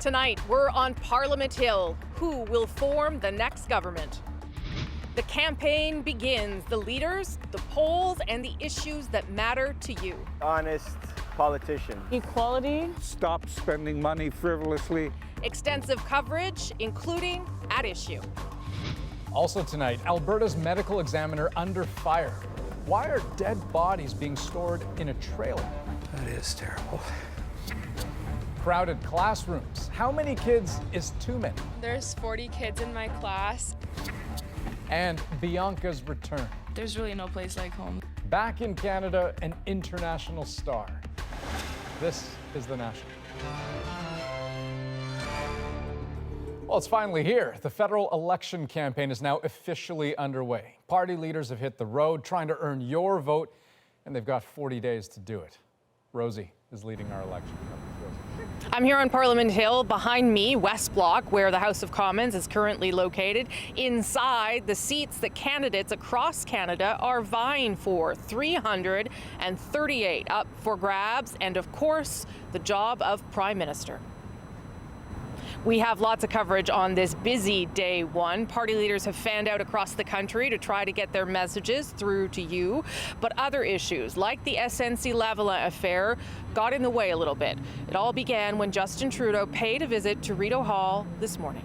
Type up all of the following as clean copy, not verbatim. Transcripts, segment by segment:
Tonight, we're on Parliament Hill. Who will form the next government? The campaign begins. The leaders, the polls, and the issues that matter to you. Honest politician. Equality. Stop spending money frivolously. Extensive coverage, including At Issue. Also tonight, Alberta's medical examiner under fire. Why are dead bodies being stored in a trailer? That is terrible. Crowded classrooms. How many kids is too many? There's 40 kids in my class. And Bianca's return. There's really no place like home. Back in Canada, an international star. This is The National. Well, it's finally here. The federal election campaign is now officially underway. Party leaders have hit the road trying to earn your vote, and they've got 40 days to do it. Rosie is leading our election coverage. I'm here on Parliament Hill. Behind me, West Block, where the House of Commons is currently located. Inside, the seats that candidates across Canada are vying for, 338 up for grabs, and of course, the job of Prime Minister. We have lots of coverage on this busy day one. Party leaders have fanned out across the country to try to get their messages through to you. But other issues, like the SNC-Lavalin affair, got in the way a little bit. It all began when Justin Trudeau paid a visit to Rideau Hall this morning.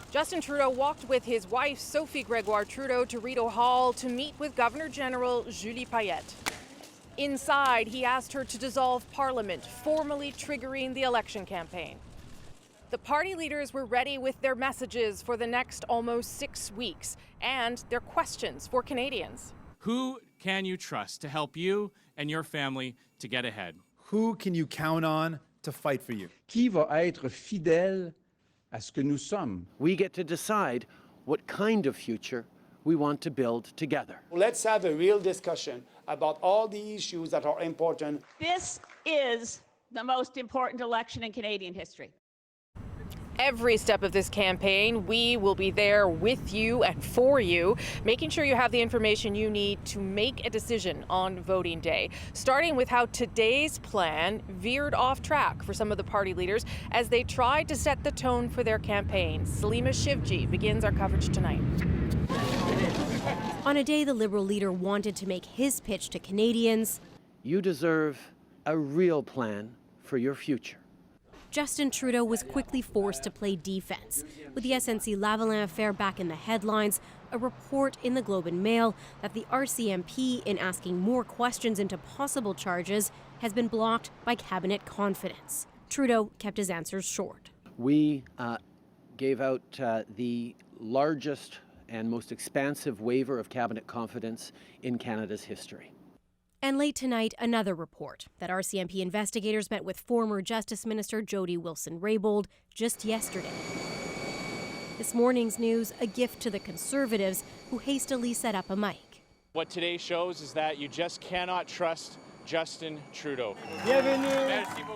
Justin Trudeau walked with his wife, Sophie Gregoire Trudeau, to Rideau Hall to meet with Governor General Julie Payette. Inside, he asked her to dissolve Parliament, formally triggering the election campaign. The party leaders were ready with their messages for the next almost 6 weeks and their questions for Canadians. Who can you trust to help you and your family to get ahead? Who can you count on to fight for you? Qui va être fidèle à ce que nous sommes? We get to decide what kind of future we want to build together. Let's have a real discussion about all the issues that are important. This is the most important election in Canadian history. Every step of this campaign, we will be there with you and for you, making sure you have the information you need to make a decision on voting day. Starting with how today's plan veered off track for some of the party leaders as they tried to set the tone for their campaign. Salima Shivji begins our coverage tonight. On a day the Liberal leader wanted to make his pitch to Canadians, you deserve a real plan for your future. Justin Trudeau was quickly forced to play defense. With the SNC-Lavalin affair back in the headlines, a report in the Globe and Mail that the RCMP, in asking more questions into possible charges, has been blocked by cabinet confidence. Trudeau kept his answers short. We gave out the largest and most expansive waiver of cabinet confidence in Canada's history. And late tonight, another report that RCMP investigators met with former Justice Minister Jody Wilson-Raybould just yesterday. This morning's news, a gift to the Conservatives who hastily set up a mic. What today shows is that you just cannot trust Justin Trudeau.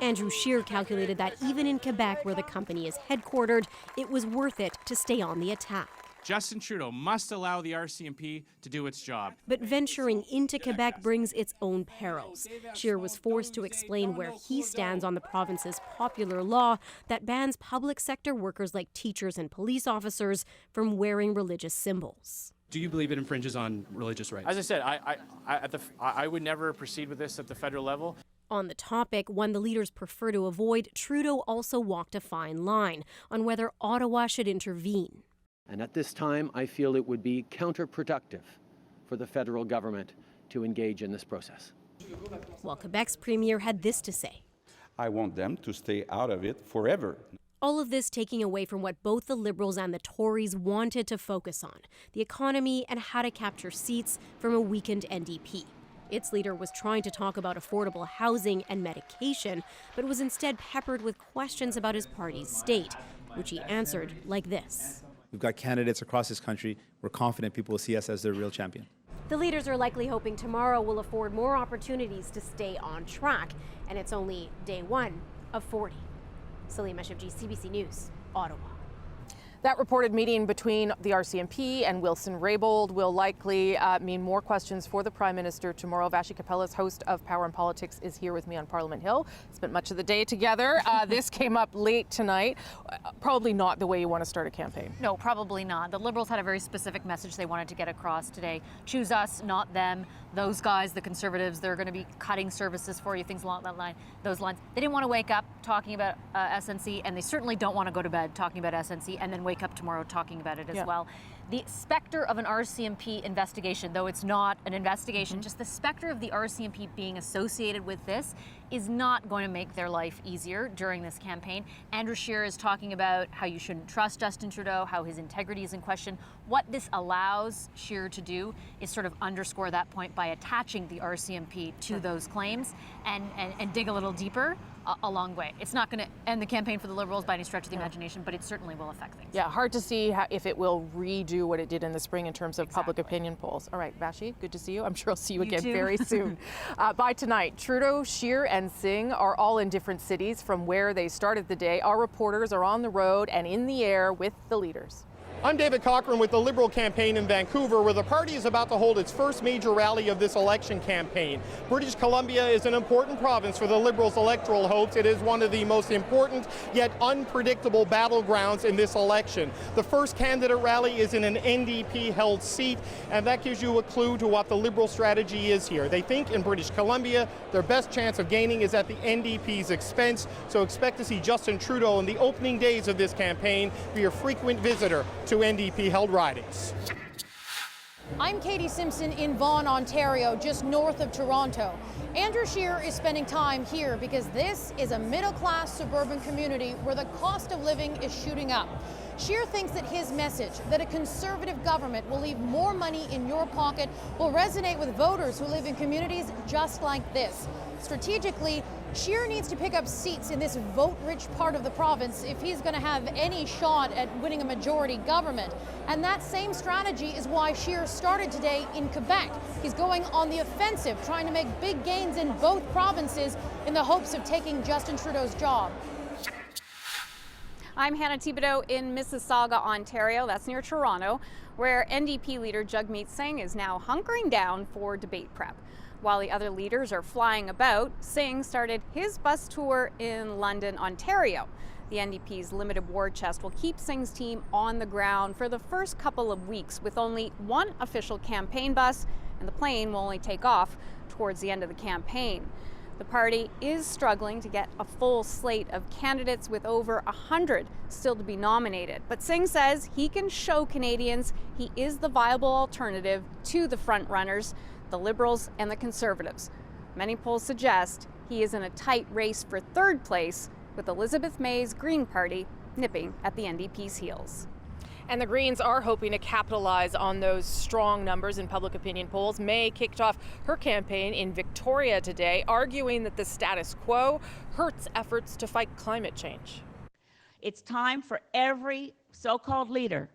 Andrew Scheer calculated that even in Quebec, where the company is headquartered, it was worth it to stay on the attack. Justin Trudeau must allow the RCMP to do its job. But venturing into Quebec brings its own perils. Scheer was forced to explain where he stands on the province's popular law that bans public sector workers like teachers and police officers from wearing religious symbols. Do you believe it infringes on religious rights? As I said, I would never proceed with this at the federal level. On the topic, one the leaders prefer to avoid, Trudeau also walked a fine line on whether Ottawa should intervene. And at this time, I feel it would be counterproductive for the federal government to engage in this process. While Quebec's premier had this to say. I want them to stay out of it forever. All of this taking away from what both the Liberals and the Tories wanted to focus on, the economy and how to capture seats from a weakened NDP. Its leader was trying to talk about affordable housing and medication, but was instead peppered with questions about his party's state, which he answered like this. We've got candidates across this country. We're confident people will see us as their real champion. The leaders are likely hoping tomorrow will afford more opportunities to stay on track, and it's only day one of 40. Salima Shivji, CBC News, Ottawa. That reported meeting between the RCMP and Wilson Raybould will likely mean more questions for the Prime Minister tomorrow. Vashi Kapelas, host of Power and Politics, is here with me on Parliament Hill. Spent much of the day together. This came up late tonight. Probably not the way you want to start a campaign. No, probably not. The Liberals had a very specific message they wanted to get across today. Choose us, not them. Those guys, the Conservatives, they're going to be cutting services for you, things along those lines. They didn't want to wake up talking about SNC, and they certainly don't want to go to bed talking about SNC and then wake up tomorrow talking about it as well. The specter of an RCMP investigation, though it's not an investigation, just the specter of the RCMP being associated with this is not going to make their life easier during this campaign. Andrew Scheer is talking about how you shouldn't trust Justin Trudeau, how his integrity is in question. What this allows Scheer to do is sort of underscore that point by attaching the RCMP to those claims and dig a little deeper along the way. It's not going to end the campaign for the Liberals by any stretch of the imagination, but it certainly will affect things. Yeah, hard to see if it will redo what it did in the spring in terms of public opinion polls. All right, Vashi, good to see you. I'm sure I'll see you again very soon. By tonight, Trudeau, Scheer, and Singh are all in different cities from where they started the day. Our reporters are on the road and in the air with the leaders. I'm David Cochran with the Liberal campaign in Vancouver, where the party is about to hold its first major rally of this election campaign. British Columbia is an important province for the Liberals' electoral hopes. It is one of the most important yet unpredictable battlegrounds in this election. The first candidate rally is in an NDP-held seat, and that gives you a clue to what the Liberal strategy is here. They think in British Columbia their best chance of gaining is at the NDP's expense, so expect to see Justin Trudeau in the opening days of this campaign be a frequent visitor to NDP-held ridings. I'm Katie Simpson in Vaughan, Ontario, just north of Toronto. Andrew Scheer is spending time here because this is a middle-class suburban community where the cost of living is shooting up. Scheer thinks that his message, that a Conservative government will leave more money in your pocket, will resonate with voters who live in communities just like this. Strategically, Scheer needs to pick up seats in this vote-rich part of the province if he's going to have any shot at winning a majority government. And that same strategy is why Scheer started today in Quebec. He's going on the offensive, trying to make big gains in both provinces in the hopes of taking Justin Trudeau's job. I'm Hannah Thibodeau in Mississauga, Ontario, that's near Toronto, where NDP leader Jagmeet Singh is now hunkering down for debate prep. While the other leaders are flying about, Singh started his bus tour in London, Ontario. The NDP's limited war chest will keep Singh's team on the ground for the first couple of weeks with only one official campaign bus, and the plane will only take off towards the end of the campaign. The party is struggling to get a full slate of candidates with over 100 still to be nominated. But Singh says he can show Canadians he is the viable alternative to the front runners, the Liberals and the Conservatives. Many polls suggest he is in a tight race for third place, with Elizabeth May's Green Party nipping at the NDP's heels. And the Greens are hoping to capitalize on those strong numbers in public opinion polls. May kicked off her campaign in Victoria today, arguing that the status quo hurts efforts to fight climate change. It's time for every so-called leader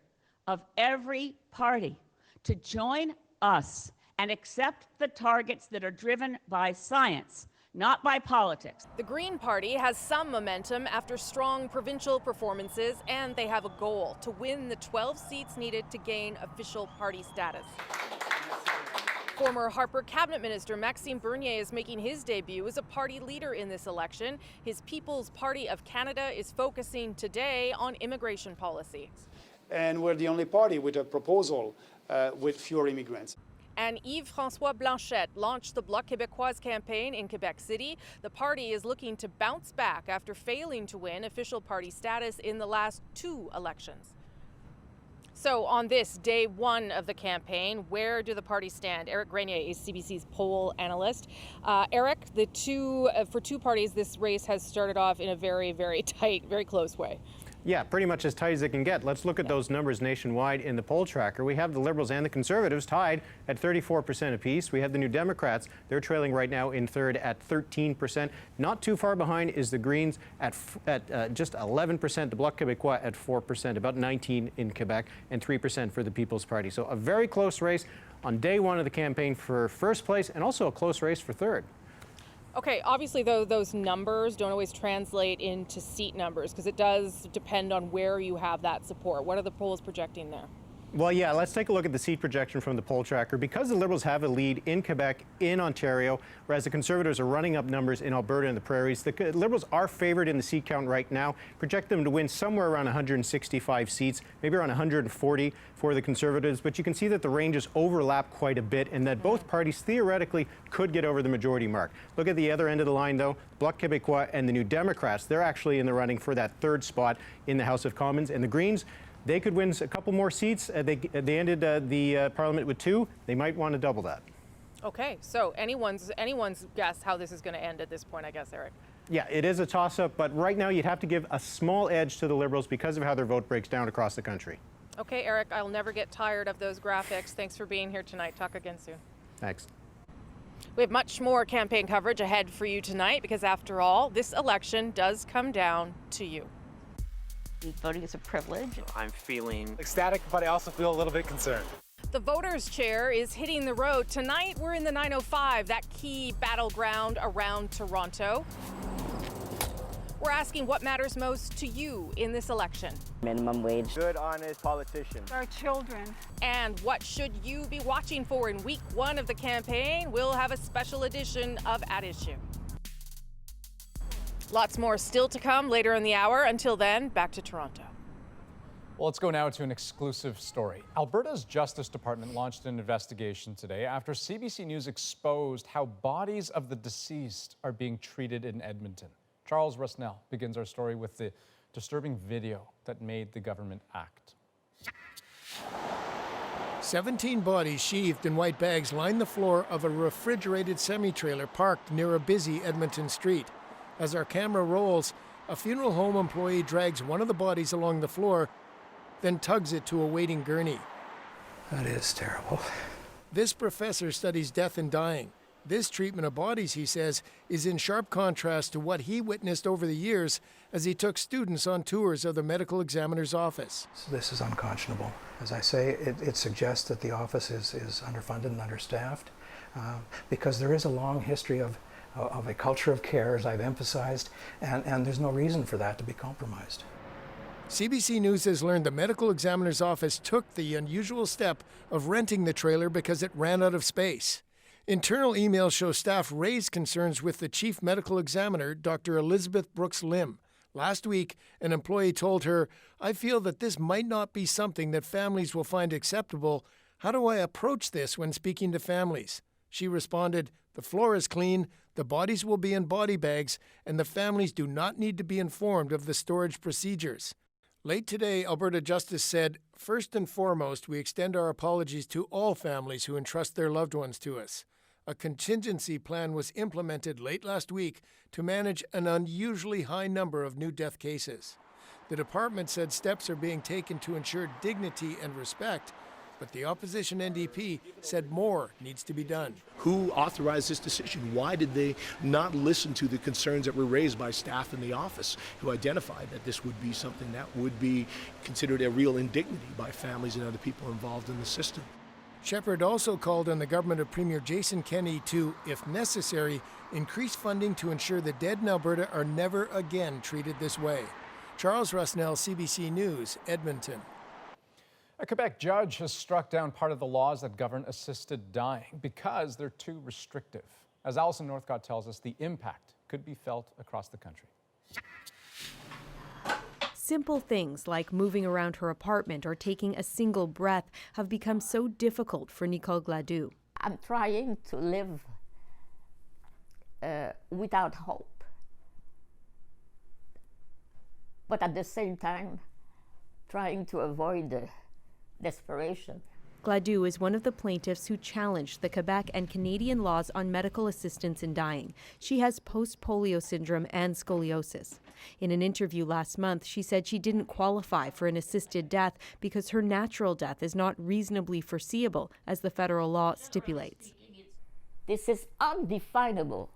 of every party to join us and accept the targets that are driven by science, not by politics. The Green Party has some momentum after strong provincial performances, and they have a goal to win the 12 seats needed to gain official party status. Former Harper Cabinet Minister Maxime Bernier is making his debut as a party leader in this election. His People's Party of Canada is focusing today on immigration policy. And we're the only party with a proposal with fewer immigrants. And Yves-François Blanchet launched the Bloc Québécois campaign in Quebec City. The party is looking to bounce back after failing to win official party status in the last 2 elections. So on this day 1 of the campaign, where do the parties stand? Eric Grenier is CBC's poll analyst. Eric, for two parties, this race has started off in a very, very tight, very close way. Yeah, pretty much as tight as it can get. Let's look at those numbers nationwide in the poll tracker. We have the Liberals and the Conservatives tied at 34% apiece. We have the New Democrats. They're trailing right now in third at 13%. Not too far behind is the Greens at just 11%, the Bloc Québécois at 4%, about 19% in Quebec, and 3% for the People's Party. So a very close race on day 1 of the campaign for first place, and also a close race for third. Okay, obviously though, those numbers don't always translate into seat numbers because it does depend on where you have that support. What are the polls projecting there? Well, yeah, let's take a look at the seat projection from the poll tracker. Because the Liberals have a lead in Quebec, in Ontario, whereas the Conservatives are running up numbers in Alberta and the Prairies, the Liberals are favored in the seat count right now. Project them to win somewhere around 165 seats, maybe around 140 for the Conservatives. But you can see that the ranges overlap quite a bit and that both parties theoretically could get over the majority mark. Look at the other end of the line, though. Bloc Québécois and the New Democrats, they're actually in the running for that third spot in the House of Commons. And the Greens, they could win a couple more seats. They ended the Parliament with 2. They might want to double that. Okay, so anyone's guess how this is going to end at this point, I guess, Eric. Yeah, it is a toss-up, but right now you'd have to give a small edge to the Liberals because of how their vote breaks down across the country. Okay, Eric, I'll never get tired of those graphics. Thanks for being here tonight. Talk again soon. Thanks. We have much more campaign coverage ahead for you tonight because, after all, this election does come down to you. Voting is a privilege. I'm feeling ecstatic, but I also feel a little bit concerned. The voters' chair is hitting the road. Tonight, we're in the 905, that key battleground around Toronto. We're asking what matters most to you in this election. minimum wage. Good, honest politicians. Our children. And what should you be watching for in week 1 of the campaign? We'll have a special edition of At Issue. Lots more still to come later in the hour. Until then, back to Toronto. Well, let's go now to an exclusive story. Alberta's Justice Department launched an investigation today after CBC News exposed how bodies of the deceased are being treated in Edmonton. Charles Rusnell begins our story with the disturbing video that made the government act. 17 bodies sheathed in white bags line the floor of a refrigerated semi-trailer parked near a busy Edmonton street. As our camera rolls, a funeral home employee drags one of the bodies along the floor, then tugs it to a waiting gurney. That is terrible. This professor studies death and dying. This treatment of bodies, he says, is in sharp contrast to what he witnessed over the years as he took students on tours of the medical examiner's office. So this is unconscionable. As I say, it suggests that the office is underfunded and understaffed because there is a long history of a culture of care, as I've emphasized, and there's no reason for that to be compromised. CBC News has learned the medical examiner's office took the unusual step of renting the trailer because it ran out of space. Internal emails show staff raised concerns with the chief medical examiner, Dr. Elizabeth Brooks Lim. Last week, an employee told her, "I feel that this might not be something that families will find acceptable. How do I approach this when speaking to families?" She responded, "The floor is clean, the bodies will be in body bags, and the families do not need to be informed of the storage procedures." Late today, Alberta Justice said, "First and foremost, we extend our apologies to all families who entrust their loved ones to us." A contingency plan was implemented late last week to manage an unusually high number of new death cases. The department said steps are being taken to ensure dignity and respect, but the opposition NDP said more needs to be done. Who authorized this decision? Why did they not listen to the concerns that were raised by staff in the office who identified that this would be something that would be considered a real indignity by families and other people involved in the system? Shepherd also called on the government of Premier Jason Kenney to, if necessary, increase funding to ensure the dead in Alberta are never again treated this way. Charles Rusnell, CBC News, Edmonton. A Quebec judge has struck down part of the laws that govern assisted dying because they're too restrictive. As Alison Northcott tells us, the impact could be felt across the country. Simple things like moving around her apartment or taking a single breath have become so difficult for Nicole Gladue. I'm trying to live without hope, but at the same time, trying to avoid the desperation. Gladue is one of the plaintiffs who challenged the Quebec and Canadian laws on medical assistance in dying. She has post-polio syndrome and scoliosis. In an interview last month, she said she didn't qualify for an assisted death because her natural death is not reasonably foreseeable, as the federal law stipulates. This is undefinable.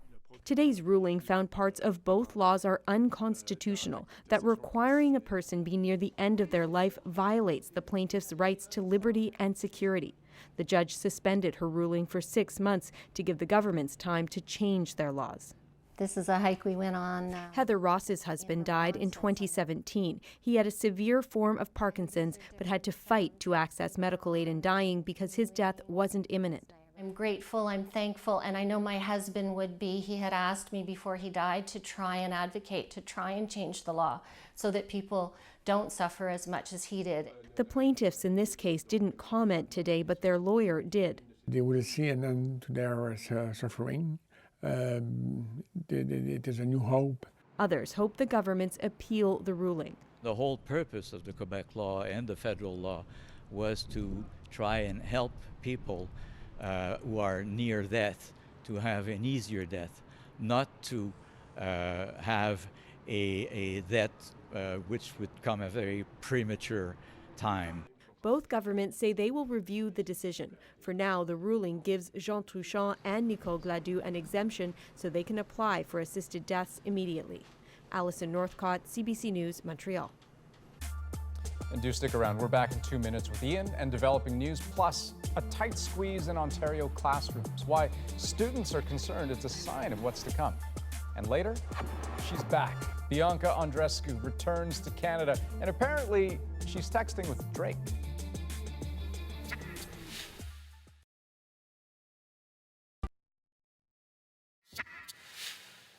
Today's ruling found parts of both laws are unconstitutional, that requiring a person be near the end of their life violates the plaintiff's rights to liberty and security. The judge suspended her ruling for 6 months to give the governments time to change their laws. This is a hike we went on. Heather Ross's husband died in 2017. He had a severe form of Parkinson's, but had to fight to access medical aid in dying because his death wasn't imminent. I'm grateful, I'm thankful, and I know my husband would be. He had asked me before he died to try and advocate, to try and change the law so that people don't suffer as much as he did. The plaintiffs in this case didn't comment today, but their lawyer did. They will see an end to their suffering. It is a new hope. Others hope the governments appeal the ruling. The whole purpose of the Quebec law and the federal law was to try and help people who are near death to have an easier death, not to have a death which would come at a very premature time. Both governments say they will review the decision. For now, the ruling gives Jean Touchant and Nicole Gladu an exemption so they can apply for assisted deaths immediately. Alison Northcott, CBC News, Montreal. And do stick around. We're back in 2 minutes with Ian and developing news, plus a tight squeeze in Ontario classrooms. Why students are concerned, it's a sign of what's to come. And later, she's back. Bianca Andreescu returns to Canada, and apparently she's texting with Drake.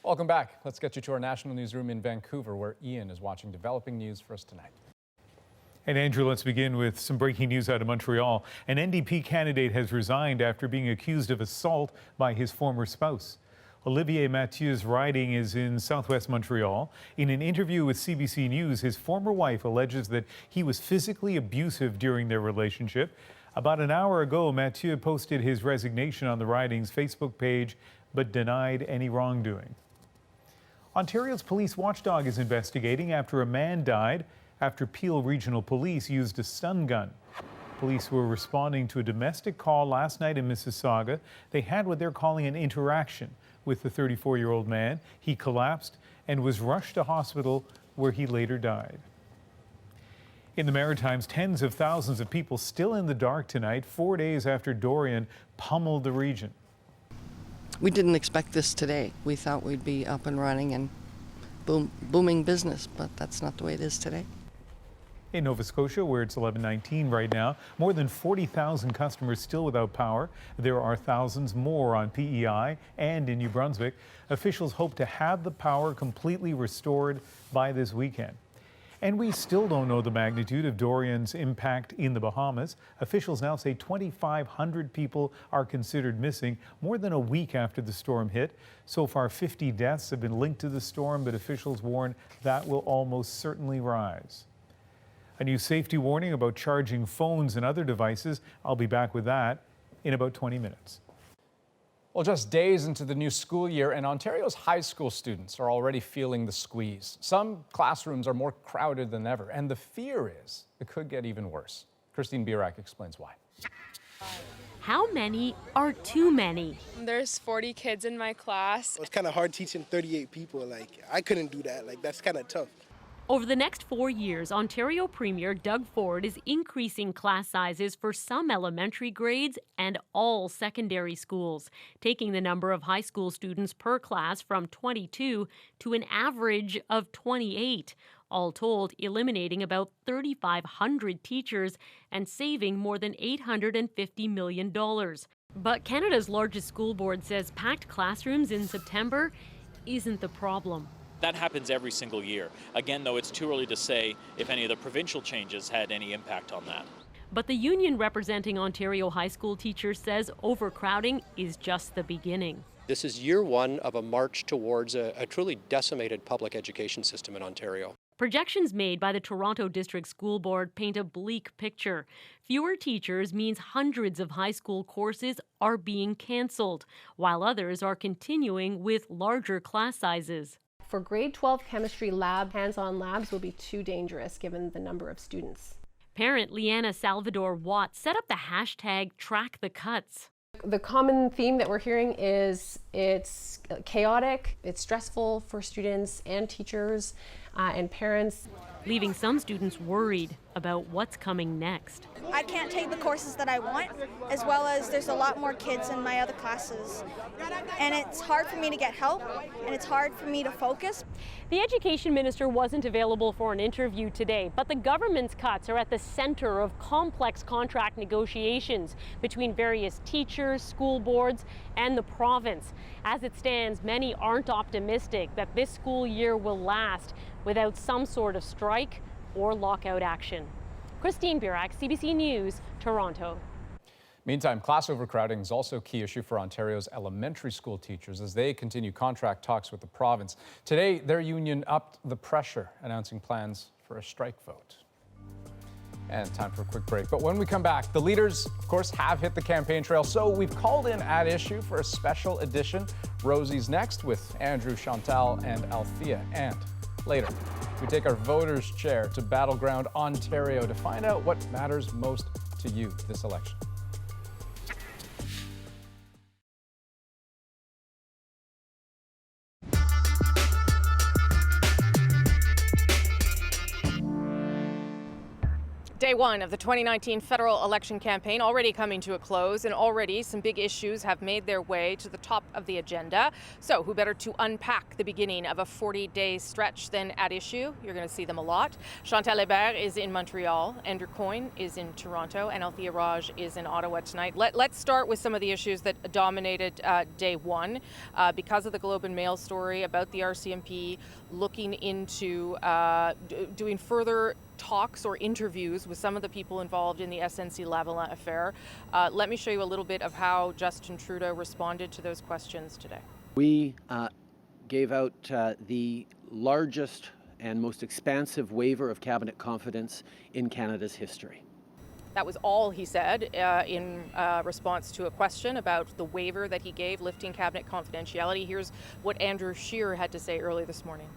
Welcome back. Let's get you to our national newsroom in Vancouver, where Ian is watching developing news for us tonight. And Andrew, let's begin with some breaking news out of Montreal. An NDP candidate has resigned after being accused of assault by his former spouse. Olivier Mathieu's riding is in southwest Montreal. In an interview with CBC News, his former wife alleges that he was physically abusive during their relationship. About an hour ago, Mathieu posted his resignation on the riding's Facebook page, but denied any wrongdoing. Ontario's police watchdog is investigating after a man died after Peel Regional Police used a stun gun. Police were responding to a domestic call last night in Mississauga. They had what they're calling an interaction with the 34-year-old man. He collapsed and was rushed to hospital, where he later died. In the Maritimes, tens of thousands of people still in the dark tonight, 4 days after Dorian pummeled the region. We didn't expect this today. We thought we'd be up and running and booming business, but that's not the way it is today. In Nova Scotia, where it's 11:19 right now, more than 40,000 customers still without power. There are thousands more on PEI and in New Brunswick. Officials hope to have the power completely restored by this weekend. And we still don't know the magnitude of Dorian's impact in the Bahamas. Officials now say 2,500 people are considered missing more than a week after the storm hit. So far, 50 deaths have been linked to the storm, but officials warn that will almost certainly rise. A new safety warning about charging phones and other devices. I'll be back with that in about 20 minutes. Well, just days into the new school year, and Ontario's high school students are already feeling the squeeze. Some classrooms are more crowded than ever, and the fear is it could get even worse. Christine Birak explains why. How many are too many? There's 40 kids in my class. It's kind of hard teaching 38 people. I couldn't do that. That's kind of tough. Over the next 4 years, Ontario Premier Doug Ford is increasing class sizes for some elementary grades and all secondary schools, taking the number of high school students per class from 22 to an average of 28. All told, eliminating about 3,500 teachers and saving more than $850 million. But Canada's largest school board says packed classrooms in September isn't the problem. That happens every single year. Again, though, it's too early to say if any of the provincial changes had any impact on that. But the union representing Ontario high school teachers says overcrowding is just the beginning. This is year one of a march towards a truly decimated public education system in Ontario. Projections made by the Toronto District School Board paint a bleak picture. Fewer teachers means hundreds of high school courses are being cancelled, while others are continuing with larger class sizes. For grade 12 chemistry lab, hands-on labs will be too dangerous given the number of students. Parent Leanna Salvador Watt set up the hashtag #TrackTheCuts. The common theme that we're hearing is it's chaotic, it's stressful for students and teachers and parents. leaving some students worried about what's coming next. I can't take the courses that I want, as well as there's a lot more kids in my other classes. And it's hard for me to get help, and it's hard for me to focus. The education minister wasn't available for an interview today, but the government's cuts are at the center of complex contract negotiations between various teachers, school boards, and the province. As it stands, many aren't optimistic that this school year will last without some sort of strike or lockout action. Christine Burak, CBC News, Toronto. Meantime, class overcrowding is also a key issue for Ontario's elementary school teachers as they continue contract talks with the province. Today, their union upped the pressure, announcing plans for a strike vote. And time for a quick break. But when we come back, the leaders, of course, have hit the campaign trail, so we've called in At Issue for a special edition. Rosie's next with Andrew, Chantal, and Althea. And later, we take our voters' chair to Battleground Ontario to find out what matters most to you this election. Day one of the 2019 federal election campaign already coming to a close, and already some big issues have made their way to the top of the agenda. So who better to unpack the beginning of a 40-day stretch than At Issue? You're going to see them a lot. Chantal Hébert is in Montreal, Andrew Coyne is in Toronto, and Althea Raj is in Ottawa tonight. Let's start with some of the issues that dominated day one. Because of the Globe and Mail story about the RCMP looking into doing further talks or interviews with some of the people involved in the SNC-Lavalin affair. Let me show you a little bit of how Justin Trudeau responded to those questions today. We gave out the largest and most expansive waiver of cabinet confidence in Canada's history. That was all he said in response to a question about the waiver that he gave lifting cabinet confidentiality. Here's what Andrew Scheer had to say early this morning.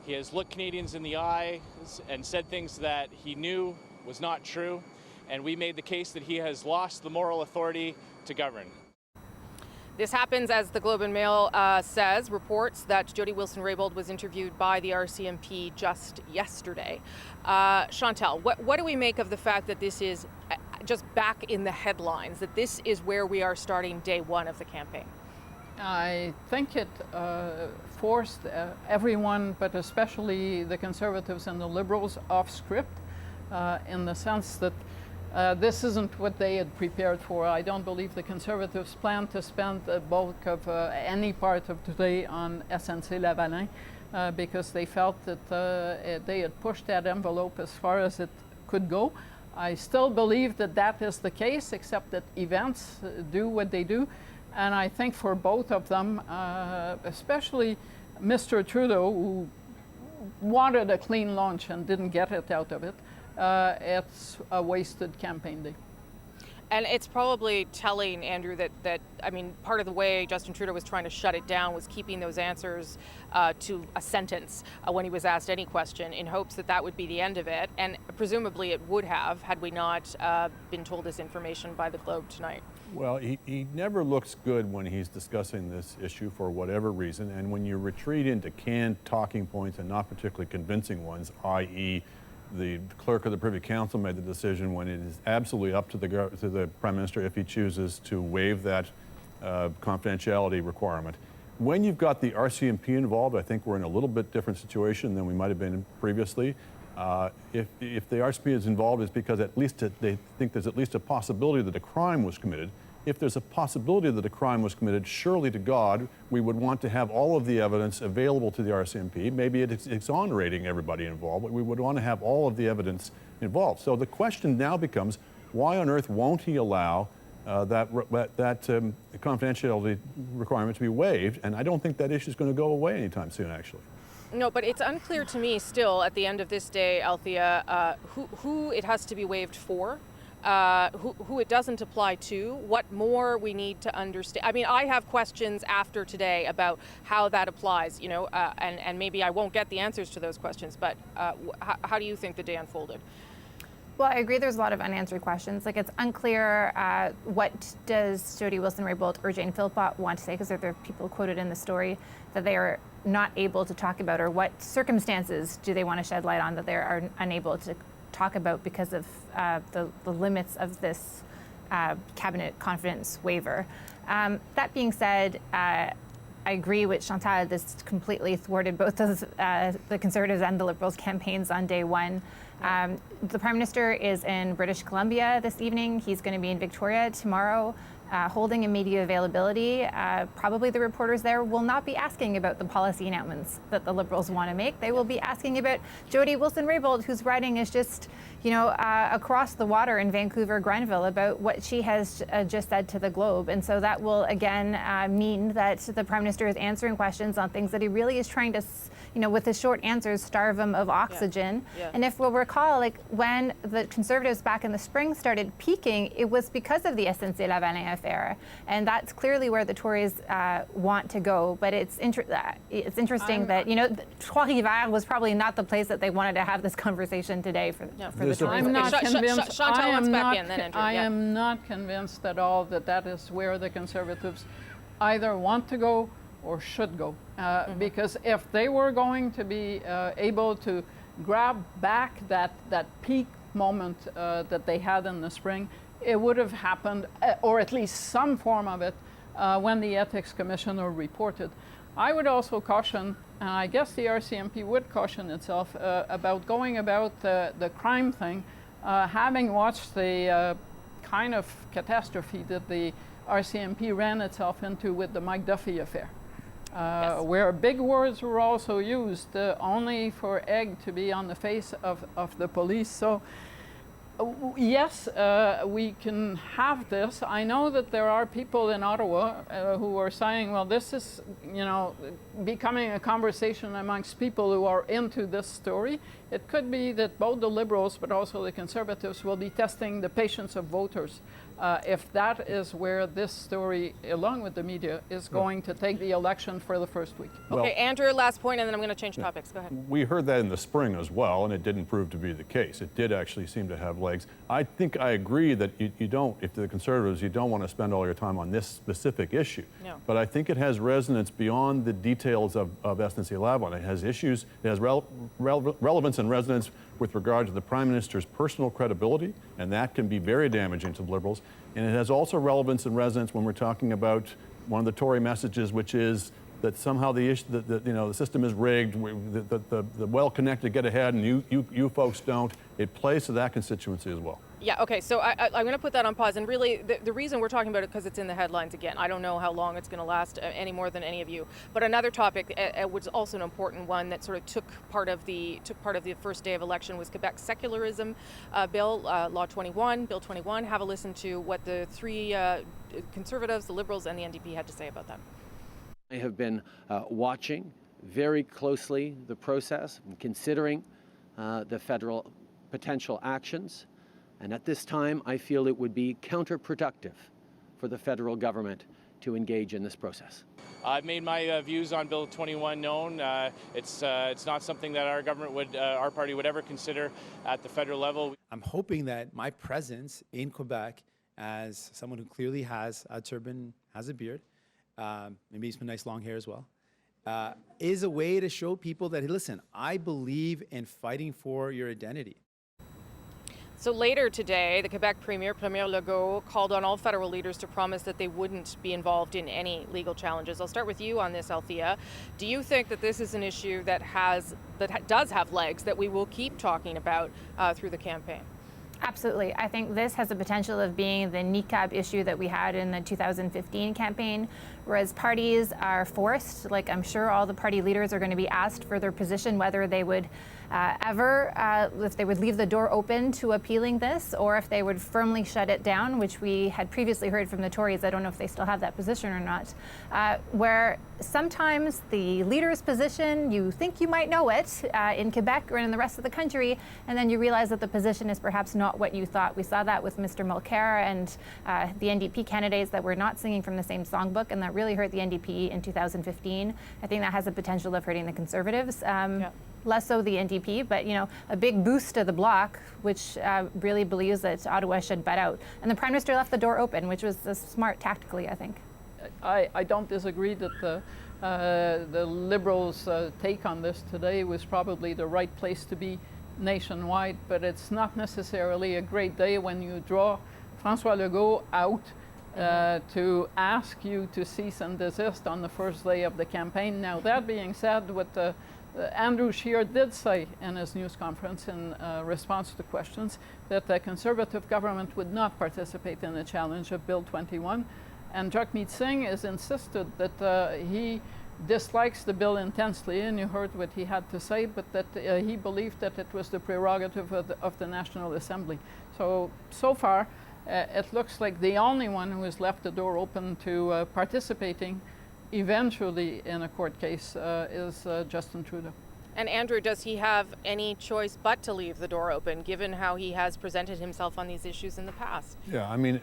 He has looked Canadians in the eye and said things that he knew was not true, and we made the case that he has lost the moral authority to govern. This happens as the Globe and Mail reports that Jody Wilson-Raybould was interviewed by the RCMP just yesterday. Chantal, what do we make of the fact that this is just back in the headlines, that this is where we are starting day one of the campaign? I think it forced everyone, but especially the Conservatives and the Liberals, off script in the sense that this isn't what they had prepared for. I don't believe the Conservatives plan to spend the bulk of any part of today on SNC-Lavalin because they felt that they had pushed that envelope as far as it could go. I still believe that that is the case, except that events do what they do. And I think for both of them, especially Mr. Trudeau, who wanted a clean lunch and didn't get it out of it, it's a wasted campaign day. And it's probably telling, Andrew, that I mean, part of the way Justin Trudeau was trying to shut it down was keeping those answers to a sentence when he was asked any question, in hopes that that would be the end of it. And presumably it would have, had we not been told this information by the Globe tonight. Well, he never looks good when he's discussing this issue for whatever reason. And when you retreat into canned talking points and not particularly convincing ones, i.e., the clerk of the Privy Council made the decision when it is absolutely up to the Prime Minister if he chooses to waive that confidentiality requirement. When you've got the RCMP involved, I think we're in a little bit different situation than we might have been previously. If the RCMP is involved, it's because at least they think there's at least a possibility that a crime was committed. If there's a possibility that a crime was committed, surely to God, we would want to have all of the evidence available to the RCMP. Maybe it's exonerating everybody involved, but we would want to have all of the evidence involved. So the question now becomes, why on earth won't he allow that confidentiality requirement to be waived? And I don't think that issue is going to go away anytime soon, actually. No, but it's unclear to me still at the end of this day, Althea, who it has to be waived for. Who it doesn't apply to, what more we need to understand. I mean, I have questions after today about how that applies, you know, and maybe I won't get the answers to those questions, but how do you think the day unfolded? Well, I agree there's a lot of unanswered questions. Like, it's unclear what does Jody Wilson-Raybould or Jane Philpott want to say, because there are people quoted in the story that they are not able to talk about, or what circumstances do they want to shed light on that they are unable to talk about because of the limits of this cabinet confidence waiver. That being said, I agree with Chantal. This completely thwarted both of the Conservatives and the Liberals' campaigns on day one. The Prime Minister is in British Columbia this evening. He's going to be in Victoria tomorrow, holding a media availability. Probably the reporters there will not be asking about the policy announcements that the Liberals want to make. They will be asking about Jody Wilson-Raybould, whose writing is just, across the water in Vancouver, Grenville, about what she has just said to the Globe. And so that will, again, mean that the Prime Minister is answering questions on things that he really is trying to, with his short answers, starve them of oxygen. Yeah. And if we'll recall, like, when the Conservatives back in the spring started peaking, it was because of the SNC-Lavalin affair. And that's clearly where the Tories want to go. But it's interesting that, Trois-Rivières was probably not the place that they wanted to have this conversation today for the Tories. I'm not convinced. Chantal wants back in, then Andrew. I am not convinced at all that that is where the Conservatives either want to go or should go. Because if they were going to be able to grab back that peak moment that they had in the spring, it would have happened, or at least some form of it, when the Ethics Commissioner reported. I would also caution, and I guess the RCMP would caution itself about going about the crime thing, having watched the kind of catastrophe that the RCMP ran itself into with the Mike Duffy affair. Where big words were also used only for egg to be on the face of the police. So yes, we can have this. I know that there are people in Ottawa who are saying, well, this is, becoming a conversation amongst people who are into this story. It could be that both the Liberals but also the Conservatives will be testing the patience of voters. If that is where this story, along with the media, is going to take the election for the first week. Okay, Andrew, last point, and then I'm going to change topics. Go ahead. We heard that in the spring as well, and it didn't prove to be the case. It did actually seem to have legs. I think I agree that you don't, if the Conservatives, you don't want to spend all your time on this specific issue. No. But I think it has resonance beyond the details of SNC-Lavalin. It has issues, it has relevance and resonance with regard to the Prime Minister's personal credibility, and that can be very damaging to the Liberals. And it has also relevance and resonance when we're talking about one of the Tory messages, which is that somehow the issue, the system is rigged, the well-connected get ahead, and you folks don't. It plays to that constituency as well. Yeah, okay, so I'm going to put that on pause. And really, the reason we're talking about it because it's in the headlines again. I don't know how long it's going to last any more than any of you. But another topic, which is also an important one that sort of took part of the first day of election, was Quebec's secularism bill, Law 21, Bill 21. Have a listen to what the three Conservatives, the Liberals, and the NDP had to say about that. I have been watching very closely the process and considering the federal potential actions. And at this time, I feel it would be counterproductive for the federal government to engage in this process. I've made my views on Bill 21 known. It's not something that our government our party would ever consider at the federal level. I'm hoping that my presence in Quebec, as someone who clearly has a turban, has a beard, maybe some nice long hair as well, is a way to show people that, hey, listen, I believe in fighting for your identity. So later today, the Quebec Premier Legault, called on all federal leaders to promise that they wouldn't be involved in any legal challenges. I'll start with you on this, Althea. Do you think that this is an issue that does have legs that we will keep talking about through the campaign? Absolutely. I think this has the potential of being the niqab issue that we had in the 2015 campaign, whereas parties are forced, like I'm sure all the party leaders are going to be asked for their position, whether they would if they would leave the door open to appealing this, or if they would firmly shut it down, which we had previously heard from the Tories. I don't know if they still have that position or not, where sometimes the leader's position, you think you might know it in Quebec or in the rest of the country, and then you realize that the position is perhaps not not what you thought. We saw that with Mr. Mulcair and the NDP candidates that were not singing from the same songbook, and that really hurt the NDP in 2015. I think that has the potential of hurting the Conservatives. Less so the NDP, but a big boost to the Bloc, which really believes that Ottawa should butt out. And the Prime Minister left the door open, which was smart tactically, I think. I don't disagree that the Liberals' take on this today was probably the right place to be nationwide, but it's not necessarily a great day when you draw François Legault out to ask you to cease and desist on the first day of the campaign. Now, that being said, what Andrew Scheer did say in his news conference in response to questions that the Conservative government would not participate in the challenge of Bill 21. And Jagmeet Singh has insisted that he dislikes the bill intensely, and you heard what he had to say, but that he believed that it was the prerogative of the National Assembly. So far, it looks like the only one who has left the door open to participating eventually in a court case is Justin Trudeau. And Andrew, does he have any choice but to leave the door open, given how he has presented himself on these issues in the past? Yeah, I mean,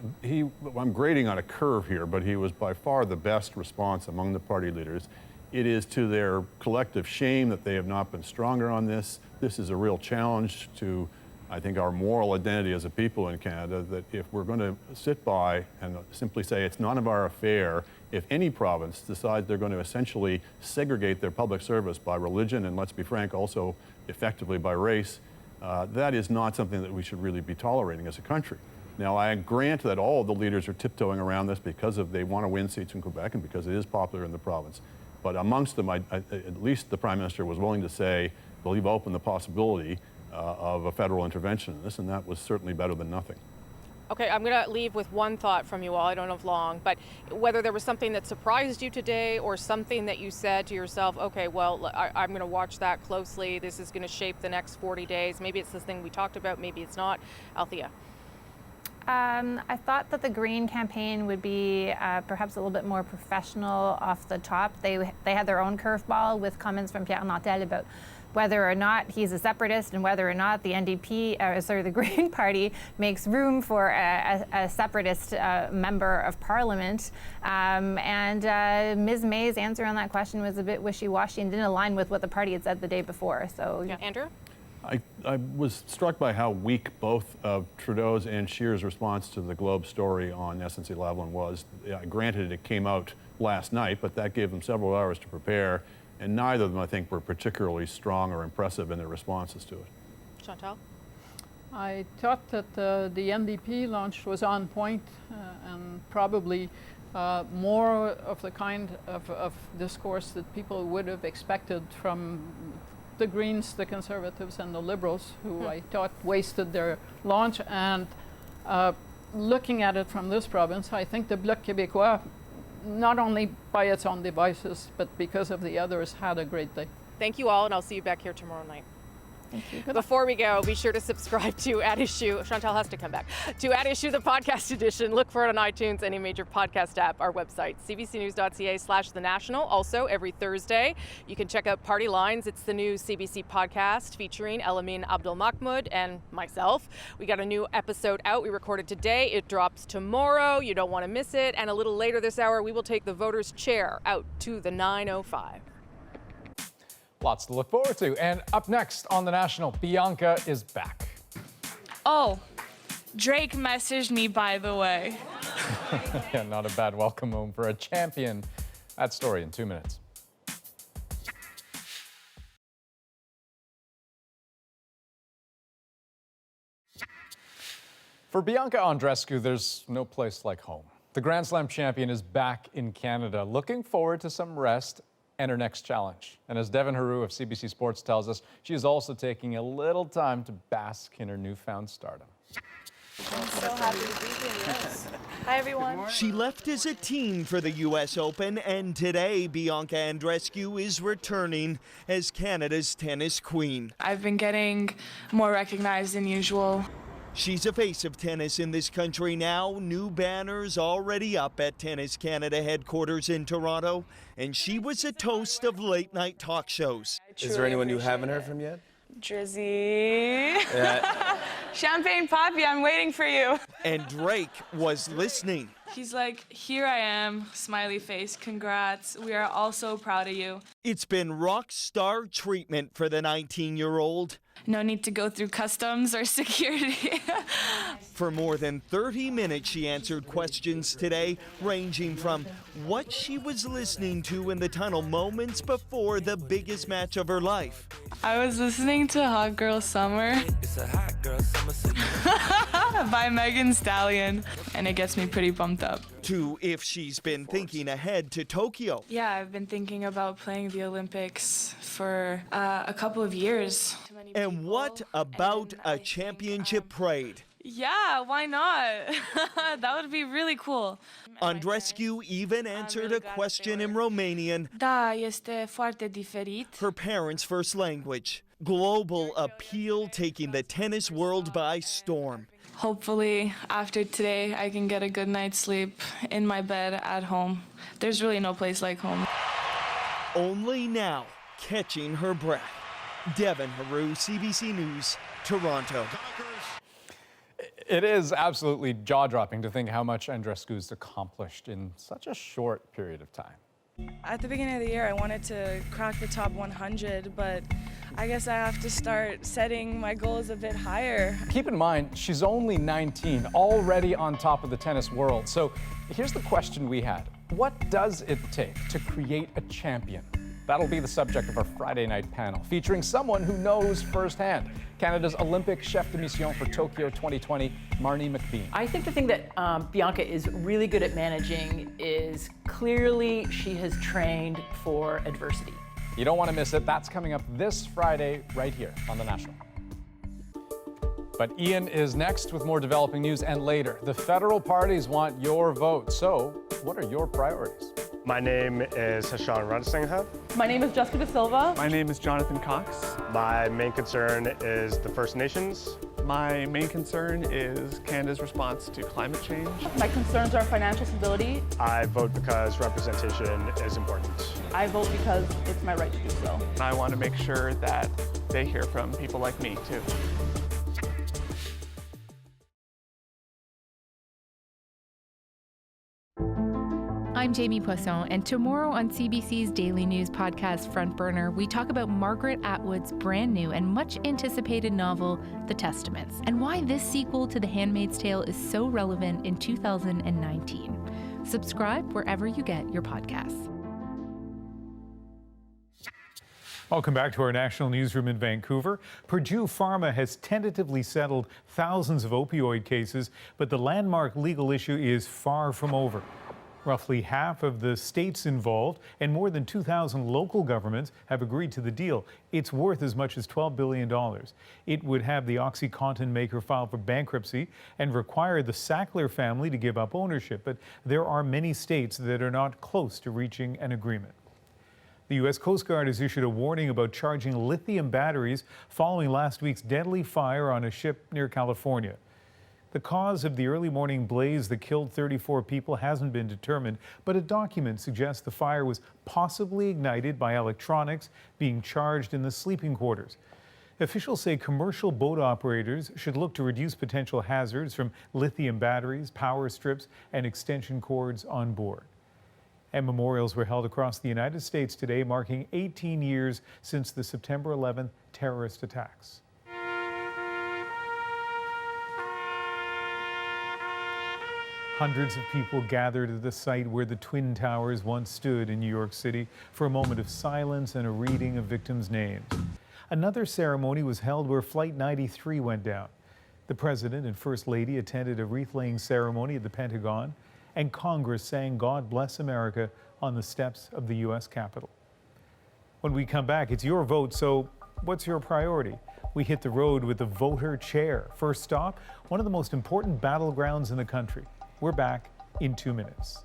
I'm grading on a curve here, but he was by far the best response among the party leaders. It is to their collective shame that they have not been stronger on this. This is a real challenge to, I think, our moral identity as a people in Canada, that if we're going to sit by and simply say it's none of our affair, if any province decides they're going to essentially segregate their public service by religion, and let's be frank, also effectively by race, that is not something that we should really be tolerating as a country. Now, I grant that all of the leaders are tiptoeing around this because they want to win seats in Quebec and because it is popular in the province. But amongst them, at least the Prime Minister was willing to say, leave open the possibility of a federal intervention in this, and that was certainly better than nothing. Okay, I'm going to leave with one thought from you all. I don't know if long, but whether there was something that surprised you today or something that you said to yourself, okay, well, I'm going to watch that closely. This is going to shape the next 40 days. Maybe it's this thing we talked about. Maybe it's not. Althea. I thought that the Green campaign would be perhaps a little bit more professional off the top. They had their own curveball with comments from Pierre Nantel about whether or not he's a separatist and whether or not the the Green Party makes room for a separatist member of Parliament. And Ms. May's answer on that question was a bit wishy-washy and didn't align with what the party had said the day before. So, yeah. Andrew? I was struck by how weak both Trudeau's and Scheer's response to the Globe story on SNC-Lavalin was. Granted, it came out last night, but that gave them several hours to prepare. And neither of them, I think, were particularly strong or impressive in their responses to it. Chantal? I thought that the NDP launch was on point and probably more of the kind of discourse that people would have expected from the Greens, the Conservatives, and the Liberals, who I thought wasted their launch. And looking at it from this province, I think the Bloc Québécois, not only by its own devices, but because of the others, had a great day. Thank you all, and I'll see you back here tomorrow night. Thank you. Before we go, be sure to subscribe to At Issue. Chantal has to come back. To At Issue, the podcast edition. Look for it on iTunes, any major podcast app, our website, cbcnews.ca/thenational. Also, every Thursday, you can check out Party Lines. It's the new CBC podcast featuring Elamin Abdelmahmoud and myself. We got a new episode out. We recorded today. It drops tomorrow. You don't want to miss it. And a little later this hour, we will take the voters' chair out to the 905. Lots to look forward to. And up next on The National, Bianca is back. Oh, Drake messaged me, by the way. Yeah, not a bad welcome home for a champion. That story in 2 minutes. For Bianca Andreescu, there's no place like home. The Grand Slam champion is back in Canada, looking forward to some rest and her next challenge. And as Devin Haru of CBC Sports tells us, she is also taking a little time to bask in her newfound stardom. I'm so happy to be here, yes. Hi, everyone. She left as a teen for the U.S. Open, and today Bianca Andreescu is returning as Canada's tennis queen. I've been getting more recognized than usual. She's a face of tennis in this country now. New banners already up at Tennis Canada headquarters in Toronto, and she was a toast of late-night talk shows. Is there anyone you haven't heard from yet? Drizzy. Yeah. Champagne Papi, I'm waiting for you. And Drake was listening. He's like, here I am, smiley face, congrats. We are all so proud of you. It's been rock star treatment for the 19-year-old. No need to go through customs or security. For more than 30 minutes, she answered questions today, ranging from what she was listening to in the tunnel moments before the biggest match of her life. I was listening to Hot Girl Summer by Megan Thee Stallion, and it gets me pretty pumped up. To if she's been thinking ahead to Tokyo. Yeah, I've been thinking about playing the Olympics for a couple of years. And what about a championship parade? Yeah, why not? That would be really cool. Andreescu even answered a question in Romanian, Da, este foarte diferit. her parents' first language. Global appeal taking the tennis world by storm. Hopefully, after today, I can get a good night's sleep in my bed at home. There's really no place like home. Only now, catching her breath. Devin Haru, CBC News, Toronto. It is absolutely jaw-dropping to think how much Andreescu's accomplished in such a short period of time. At the beginning of the year, I wanted to crack the top 100, but I guess I have to start setting my goals a bit higher. Keep in mind, she's only 19, already on top of the tennis world. So here's the question we had. What does it take to create a champion? That'll be the subject of our Friday night panel, featuring someone who knows firsthand. Canada's Olympic chef de mission for Tokyo 2020, Marnie McBean. I think the thing that Bianca is really good at managing is clearly she has trained for adversity. You don't want to miss it. That's coming up this Friday right here on The National. But Ian is next with more developing news, and later, the federal parties want your vote. So what are your priorities? My name is Hashan Ranasinghe. My name is Jessica De Silva. My name is Jonathan Cox. My main concern is the First Nations. My main concern is Canada's response to climate change. My concerns are financial stability. I vote because representation is important. I vote because it's my right to do so. I want to make sure that they hear from people like me, too. I'm Jamie Poisson, and tomorrow on CBC's daily news podcast Front Burner, we talk about Margaret Atwood's brand new and much anticipated novel, The Testaments, and why this sequel to The Handmaid's Tale is so relevant in 2019. Subscribe wherever you get your podcasts. Welcome back to our national newsroom in Vancouver. Purdue Pharma has tentatively settled thousands of opioid cases, but the landmark legal issue is far from over. Roughly half of the states involved and more than 2,000 local governments have agreed to the deal. It's worth as much as $12 billion. It would have the OxyContin maker file for bankruptcy and require the Sackler family to give up ownership. But there are many states that are not close to reaching an agreement. The U.S. Coast Guard has issued a warning about charging lithium batteries following last week's deadly fire on a ship near California. The cause of the early morning blaze that killed 34 people hasn't been determined, but a document suggests the fire was possibly ignited by electronics being charged in the sleeping quarters. Officials say commercial boat operators should look to reduce potential hazards from lithium batteries, power strips, and extension cords on board. And memorials were held across the United States today, marking 18 years since the September 11th terrorist attacks. Hundreds of people gathered at the site where the Twin Towers once stood in New York City for a moment of silence and a reading of victims' names. Another ceremony was held where Flight 93 went down. The President and First Lady attended a wreath-laying ceremony at the Pentagon, and Congress sang God Bless America on the steps of the U.S. Capitol. When we come back, it's your vote, so what's your priority? We hit the road with the voter chair. First stop, one of the most important battlegrounds in the country. We're back in 2 minutes.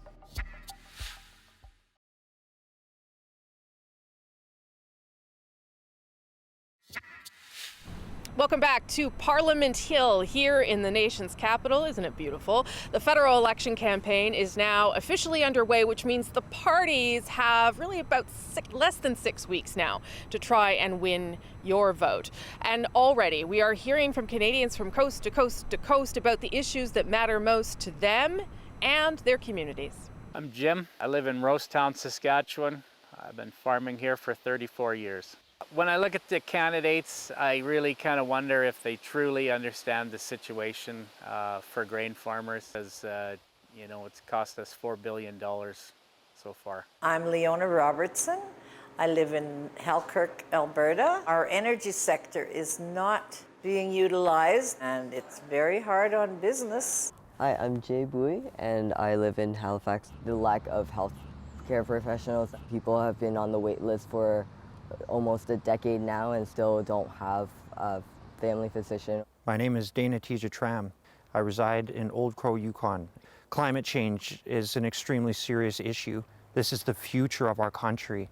Welcome back to Parliament Hill here in the nation's capital. Isn't it beautiful? The federal election campaign is now officially underway, which means the parties have really about less than 6 weeks now to try and win your vote. And already we are hearing from Canadians from coast to coast to coast about the issues that matter most to them and their communities. I'm Jim. I live in Rosetown, Saskatchewan. I've been farming here for 34 years. When I look at the candidates, I really kind of wonder if they truly understand the situation for grain farmers, as you know, it's cost us $4 billion so far. I'm Leona Robertson. I live in Halkirk, Alberta. Our energy sector is not being utilized, and it's very hard on business. Hi, I'm Jay Bowie, and I live in Halifax. The lack of health care professionals, people have been on the wait list for almost a decade now and still don't have a family physician. My name is Dana Teja Tram. I reside in Old Crow, Yukon. Climate change is an extremely serious issue. This is the future of our country.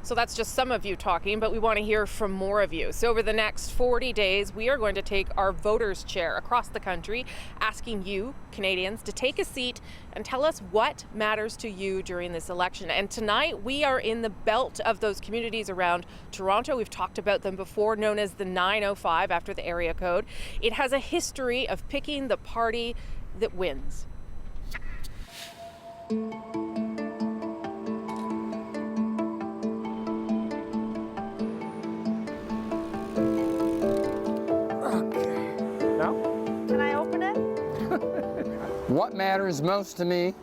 So that's just some of you talking, but we want to hear from more of you. So over the next 40 days, we are going to take our voters' chair across the country, asking you, Canadians, to take a seat and tell us what matters to you during this election. And tonight, we are in the belt of those communities around Toronto. We've talked about them before, known as the 905 after the area code. It has a history of picking the party that wins. Can I open it? What matters most to me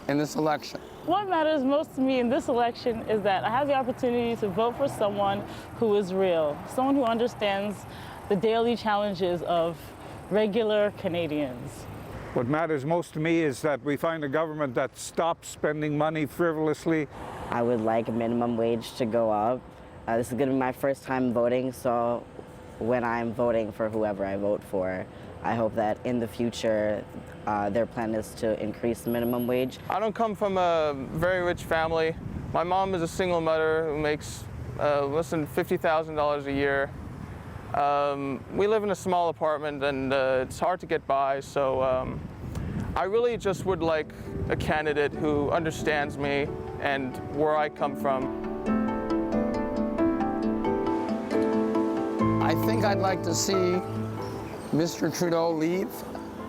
in this election? What matters most to me in this election is that I have the opportunity to vote for someone who is real, someone who understands the daily challenges of regular Canadians. What matters most to me is that we find a government that stops spending money frivolously. I would like minimum wage to go up. This is going to be my first time voting, so when I'm voting for whoever I vote for, I hope that in the future their plan is to increase the minimum wage. I don't come from a very rich family. My mom is a single mother who makes less than $50,000 a year. We live in a small apartment and it's hard to get by, so I really just would like a candidate who understands me and where I come from. I think I'd like to see Mr. Trudeau leave.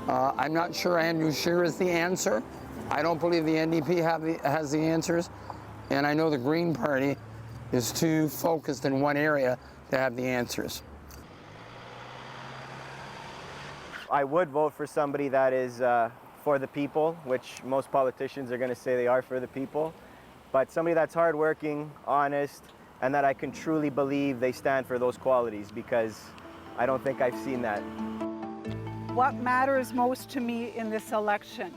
I'm not sure Andrew Scheer is the answer. I don't believe the NDP has the answers. And I know the Green Party is too focused in one area to have the answers. I would vote for somebody that is for the people, which most politicians are going to say they are for the people. But somebody that's hardworking, honest, and that I can truly believe they stand for those qualities, because I don't think I've seen that. What matters most to me in this election?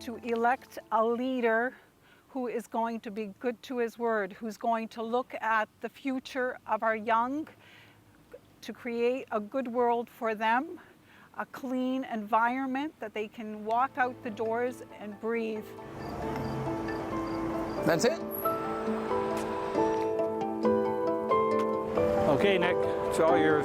To elect a leader who is going to be good to his word, who's going to look at the future of our young, to create a good world for them, a clean environment that they can walk out the doors and breathe. That's it? Okay, Nick, it's all yours.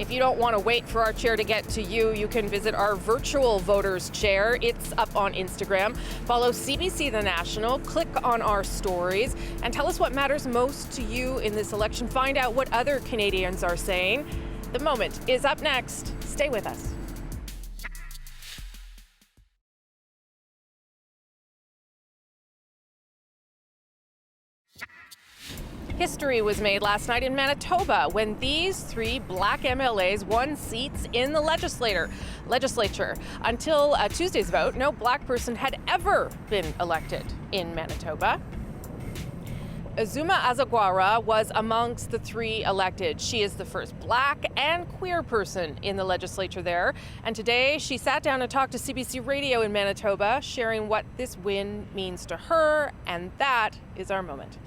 If you don't want to wait for our chair to get to you, you can visit our virtual voters chair. It's up on Instagram. Follow CBC The National, click on our stories, and tell us what matters most to you in this election. Find out what other Canadians are saying. The Moment is up next. Stay with us. History was made last night in Manitoba when these three black MLAs won seats in the legislature. Until Tuesday's vote, no black person had ever been elected in Manitoba. Azuma Azagwara was amongst the three elected. She is the first black and queer person in the legislature there. And today she sat down and talked to CBC Radio in Manitoba, sharing what this win means to her. And that is our moment.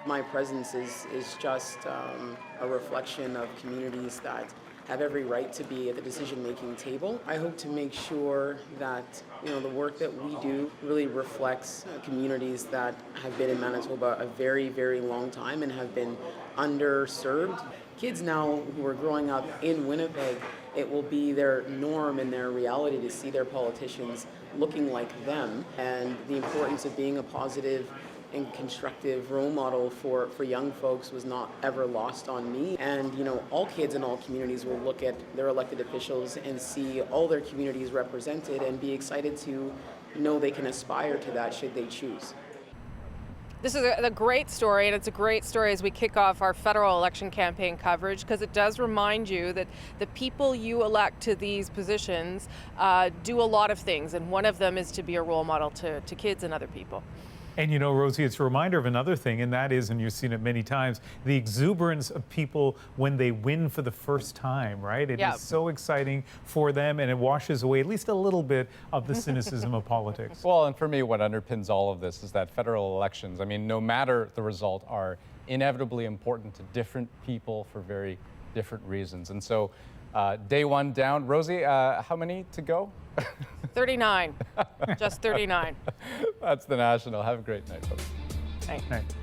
My presence is just a reflection of communities that have every right to be at the decision-making table. I hope to make sure that the work that we do really reflects communities that have been in Manitoba a very, very long time and have been underserved. Kids now who are growing up in Winnipeg, it will be their norm and their reality to see their politicians looking like them, and the importance of being a positive and constructive role model for young folks was not ever lost on me. And all kids in all communities will look at their elected officials and see all their communities represented and be excited to know they can aspire to that should they choose. This is a great story, and it's a great story as we kick off our federal election campaign coverage, because it does remind you that the people you elect to these positions do a lot of things, and one of them is to be a role model to kids and other people. And Rosie, it's a reminder of another thing, and that is, and you've seen it many times, the exuberance of people when they win for the first time, right? It is so exciting for them, and it washes away at least a little bit of the cynicism of politics. Well, and for me, what underpins all of this is that federal elections, no matter the result, are inevitably important to different people for very different reasons. And so day one down. Rosie, how many to go? 39. Just 39. That's the National. Have a great night, folks. Night. Night.